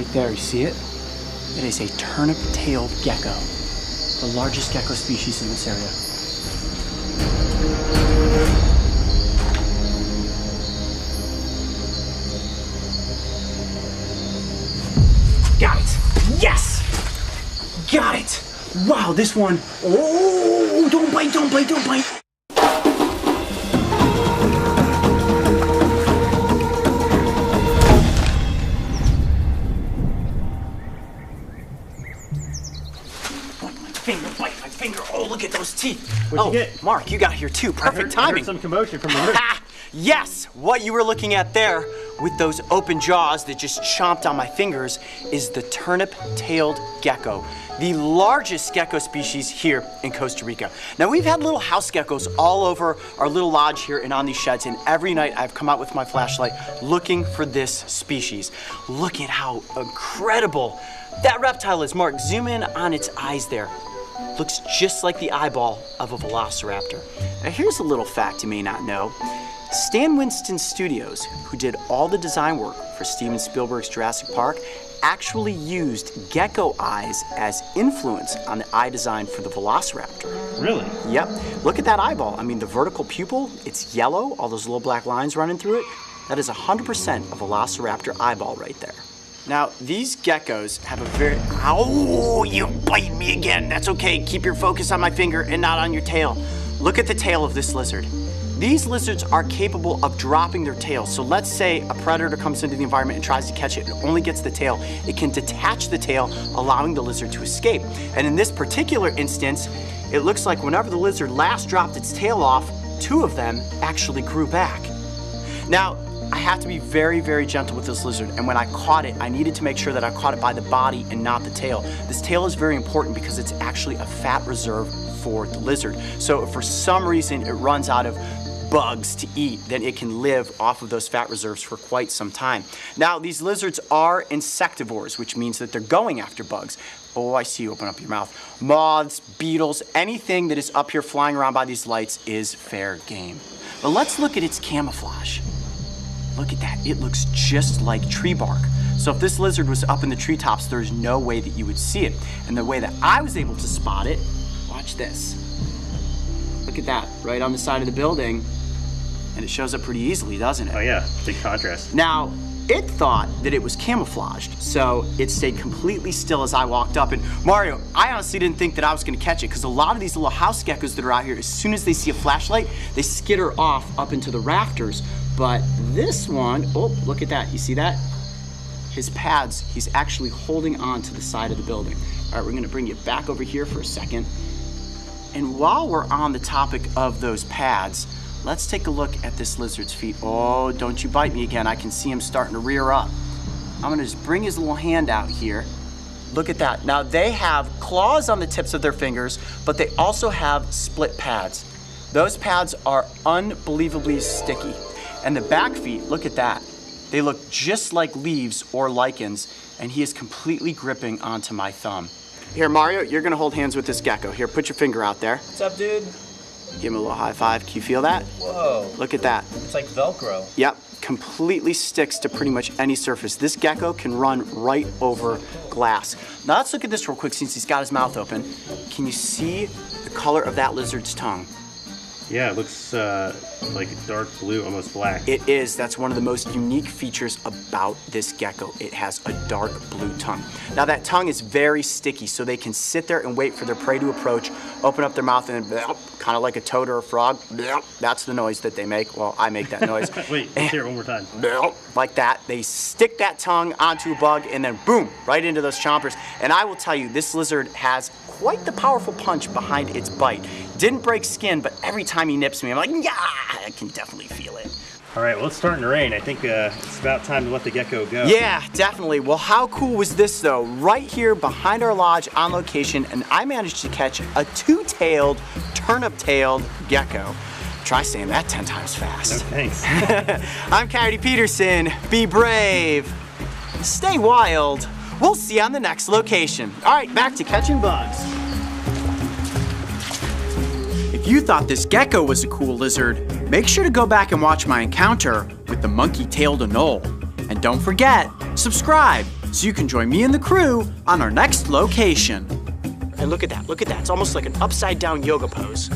right there, you see it? It is a turnip-tailed gecko, the largest gecko species in this area. Got it! Yes! Got it! Wow, this one, oh, don't bite, don't bite, don't bite! My finger, oh, look at those teeth. What'd you get? Mark, you got here too, perfect timing. I heard some commotion from the roof. Yes, what you were looking at there with those open jaws that just chomped on my fingers is the turnip-tailed gecko, the largest gecko species here in Costa Rica. Now, we've had little house geckos all over our little lodge here and on these sheds, and every night I've come out with my flashlight looking for this species. Look at how incredible that reptile is. Mark, zoom in on its eyes there. Looks just like the eyeball of a velociraptor. Now, here's a little fact you may not know. Stan Winston Studios, who did all the design work for Steven Spielberg's Jurassic Park, actually used gecko eyes as influence on the eye design for the velociraptor. Really? Yep. Look at that eyeball. I mean, the vertical pupil, it's yellow, all those little black lines running through it. That is 100% a velociraptor eyeball right there. Now, these geckos have a very, ow, you bite me again. That's okay, keep your focus on my finger and not on your tail. Look at the tail of this lizard. These lizards are capable of dropping their tail. So let's say a predator comes into the environment and tries to catch it and only gets the tail. It can detach the tail, allowing the lizard to escape. And in this particular instance, it looks like whenever the lizard last dropped its tail off, 2 of them actually grew back. Now, I have to be very, very gentle with this lizard, and when I caught it, I needed to make sure that I caught it by the body and not the tail. This tail is very important because it's actually a fat reserve for the lizard. So if for some reason it runs out of bugs to eat, then it can live off of those fat reserves for quite some time. Now, these lizards are insectivores, which means that they're going after bugs. Oh, I see you open up your mouth. Moths, beetles, anything that is up here flying around by these lights is fair game. But let's look at its camouflage. Look at that, it looks just like tree bark. So if this lizard was up in the treetops, there's no way that you would see it. And the way that I was able to spot it, watch this. Look at that, right on the side of the building. And it shows up pretty easily, doesn't it? Oh yeah, big contrast. Now, it thought that it was camouflaged, so it stayed completely still as I walked up. And Mario, I honestly didn't think that I was gonna catch it, because a lot of these little house geckos that are out here, as soon as they see a flashlight, they skitter off up into the rafters. But this one, oh, look at that, you see that? His pads, he's actually holding on to the side of the building. All right, we're gonna bring you back over here for a second. And while we're on the topic of those pads, let's take a look at this lizard's feet. Oh, don't you bite me again. I can see him starting to rear up. I'm gonna just bring his little hand out here. Look at that. Now they have claws on the tips of their fingers, but they also have split pads. Those pads are unbelievably sticky. And the back feet, look at that. They look just like leaves or lichens, and he is completely gripping onto my thumb. Here, Mario, you're gonna hold hands with this gecko. Here, put your finger out there. What's up, dude? Give him a little high five. Can you feel that? Whoa. Look at that. It's like Velcro. Yep, completely sticks to pretty much any surface. This gecko can run right over glass. Now let's look at this real quick since he's got his mouth open. Can you see the color of that lizard's tongue? Yeah, it looks like dark blue, almost black. It is. That's one of the most unique features about this gecko. It has a dark blue tongue. Now that tongue is very sticky, so they can sit there and wait for their prey to approach, open up their mouth, and kind of like a toad or a frog. That's the noise that they make. Well, I make that noise. Wait, let's hear it one more time. Like that. They stick that tongue onto a bug and then boom, right into those chompers. And I will tell you, this lizard has quite the powerful punch behind its bite. Didn't break skin, but every time he nips me, I'm like, yeah, I can definitely feel it. All right, well, it's starting to rain. I think it's about time to let the gecko go. Yeah, definitely. Well, how cool was this, though? Right here behind our lodge on location, and I managed to catch a 2-tailed, turnip-tailed gecko. Try saying that 10 times fast. No, thanks. I'm Coyote Peterson. Be brave. Stay wild. We'll see you on the next location. All right, back to catching bugs. If you thought this gecko was a cool lizard, make sure to go back and watch my encounter with the monkey-tailed anole. And don't forget, subscribe so you can join me and the crew on our next location. And look at that, it's almost like an upside down yoga pose.